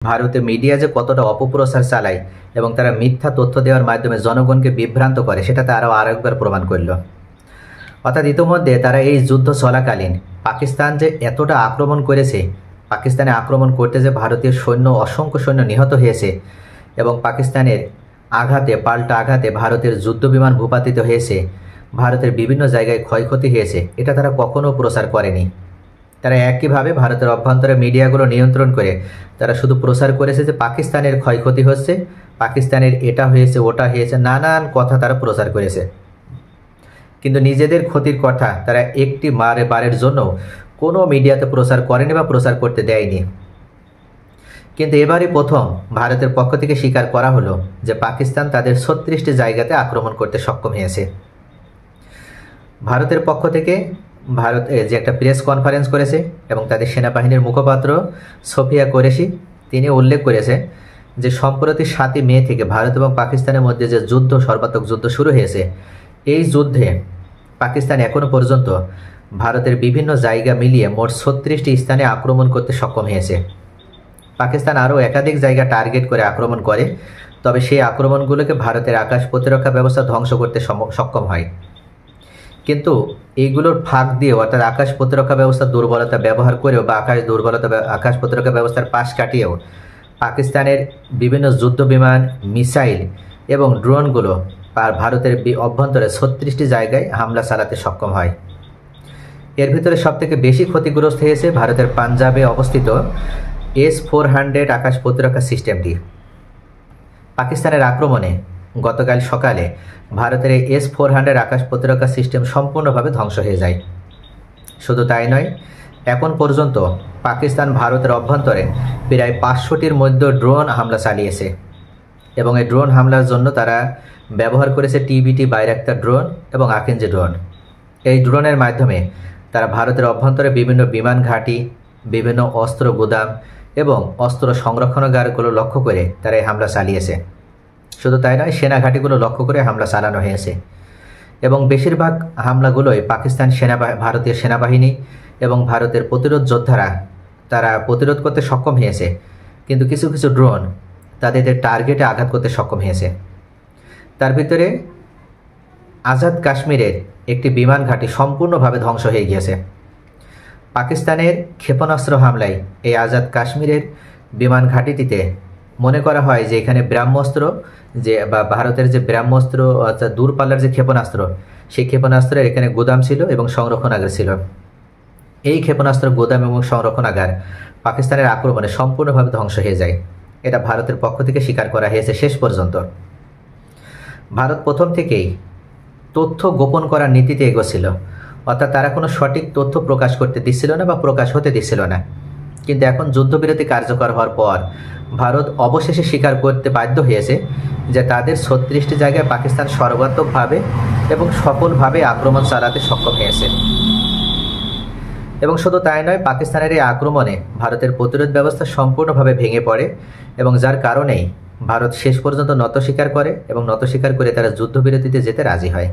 ভারতে মিডিয়া যে কতটা অপপ্রচার চালায় এবং তারা মিথ্যা তথ্য দেওয়ার মাধ্যমে জনগণকে বিভ্রান্ত করে সেটা তারা আরেকবার প্রমাণ করল। অর্থাৎ ইতোমধ্যে তারা এই যুদ্ধ চলাকালীন পাকিস্তান যে এতটা আক্রমণ করেছে, পাকিস্তানে আক্রমণ করতে যে ভারতীয় সৈন্য অসংখ্য সৈন্য নিহত হয়েছে এবং পাকিস্তানের আঘাতে পাল্টা আঘাতে ভারতের যুদ্ধবিমান ভূপাতিত হয়েছে, ভারতের বিভিন্ন জায়গায় ক্ষয়ক্ষতি হয়েছে, এটা তারা কখনো প্রচার করেনি। তারা একইভাবে ভারতের অভ্যন্তরে মিডিয়াগুলো নিয়ন্ত্রণ করে তারা শুধু প্রচার করেছে যে পাকিস্তানের ক্ষয়ক্ষতি হচ্ছে, পাকিস্তানের এটা হয়েছে ওটা হয়েছে, নানান কথা তারা প্রচার করেছে। কিন্তু নিজেদের ক্ষতির কথা তারা একটি বারের জন্য কোনো মিডিয়াতে প্রচার করেনি বা প্রচার করতে দেয়নি। কিন্তু এবারই প্রথম ভারতের পক্ষ থেকে স্বীকার করা হলো যে পাকিস্তান তাদের 36টি জায়গাতে আক্রমণ করতে সক্ষম হয়েছে। ভারতের পক্ষ থেকে ভারত যে একটা প্রেস কনফারেন্স করেছে এবং তাদের সেনাবাহিনীর মুখপাত্র সোফিয়া কোরেশি তিনি উল্লেখ করেছে যে সম্প্রতি 7ই মে থেকে ভারত এবং পাকিস্তানের মধ্যে যে সর্বাত্মক যুদ্ধ শুরু হয়েছে, এই যুদ্ধে পাকিস্তান এখনো পর্যন্ত ভারতের বিভিন্ন জায়গা মিলিয়ে মোট 36টি স্থানে আক্রমণ করতে সক্ষম হয়েছে। পাকিস্তান আরও একাধিক জায়গা টার্গেট করে আক্রমণ করে, তবে সেই আক্রমণগুলোকে ভারতের আকাশ প্রতিরক্ষা ব্যবস্থা ধ্বংস করতে সক্ষম হয়। কিন্তু এইগুলোর ফাঁক দিয়ে অর্থাৎ আকাশ প্রতিরক্ষা ব্যবস্থার দুর্বলতা ব্যবহার করেও বা আকাশ প্রতিরক্ষা ব্যবস্থার পাশ কাটিয়েও পাকিস্তানের বিভিন্ন যুদ্ধ বিমান, মিসাইল এবং ড্রোনগুলো আর ভারতের অভ্যন্তরে 36টি জায়গায় হামলা চালাতে সক্ষম হয়। এর ভিতরে সবথেকে বেশি ক্ষতিগ্রস্ত হয়েছে ভারতের পাঞ্জাবে অবস্থিত S-400 আকাশ প্রতিরক্ষা সিস্টেমটি। পাকিস্তানের আক্রমণে গতকাল সকালে ভারতের এই S-400 আকাশ প্রতিরক্ষা সিস্টেম সম্পূর্ণভাবে ধ্বংস হয়ে যায়। শুধু তাই নয়, এখন পর্যন্ত পাকিস্তান ভারতের অভ্যন্তরে প্রায় 500টির মধ্যে ড্রোন হামলা চালিয়েছে এবং এই ড্রোন হামলার জন্য তারা ব্যবহার করেছে TBT বাইরাক্তার ড্রোন এবং আকিঞ্জি ড্রোন। এই ড্রোনের মাধ্যমে তারা ভারতের অভ্যন্তরে বিভিন্ন বিমান ঘাঁটি, বিভিন্ন অস্ত্র গুদাম এবং অস্ত্র সংরক্ষণাগারগুলো লক্ষ্য করে তারা এই হামলা চালিয়েছে। শুধু তাই নয়, সেনা ঘাঁটিগুলো লক্ষ্য করে হামলা চালানো হয়েছে এবং বেশিরভাগ হামলাগুলোই ভারতীয় সেনাবাহিনী এবং ভারতের প্রতিরোধ যোদ্ধারা তারা প্রতিরোধ করতে সক্ষম হয়েছে, কিন্তু কিছু কিছু ড্রোন তাদের টার্গেটে আঘাত করতে সক্ষম হয়েছে। তার ভিতরে আজাদ কাশ্মীরের একটি বিমান ঘাঁটি সম্পূর্ণভাবে ধ্বংস হয়ে গিয়েছে। পাকিস্তানের ক্ষেপণাস্ত্র হামলায় এই আজাদ কাশ্মীরের বিমান ঘাঁটিটিতে মনে করা হয় যে এখানে ব্রহ্মস্ত্র বা ভারতের যে ব্রহ্মস্ত্র অর্থাৎ দূরপাল্লার যে ক্ষেপণাস্ত্র, সেই ক্ষেপণাস্ত্রের এখানে গুদাম ছিল এবং সংরক্ষণাগার ছিল। এই ক্ষেপণাস্ত্র গুদাম এবং সংরক্ষণাগার পাকিস্তানের আক্রমণে সম্পূর্ণভাবে ধ্বংস হয়ে যায়। এটা ভারতের পক্ষ থেকে স্বীকার করা হয়েছে। শেষ পর্যন্ত ভারত প্রথম থেকেই তথ্য গোপন করার নীতিতে এগোচ্ছিল, অর্থাৎ তারা কোনো সঠিক তথ্য প্রকাশ করতে দিচ্ছিল না বা প্রকাশ হতে দিচ্ছিল না। কিন্তু এখন যুদ্ধবিরতি কার্যকর হওয়ার পর ভারত অবশেষে স্বীকার করতে বাধ্য হয়েছে যে তাদের 36টি জায়গায় পাকিস্তান সর্বাত্মকভাবে এবং সফলভাবে আক্রমণ চালাতে সক্ষম হয়েছে। এবং শুধু তাই নয়, পাকিস্তানের এই আক্রমণে ভারতের প্রতিরোধ ব্যবস্থা সম্পূর্ণভাবে ভেঙে পড়ে এবং যার কারণেই ভারত শেষ পর্যন্ত নত স্বীকার করে এবং নত স্বীকার করে তারা যুদ্ধবিরতিতে যেতে রাজি হয়।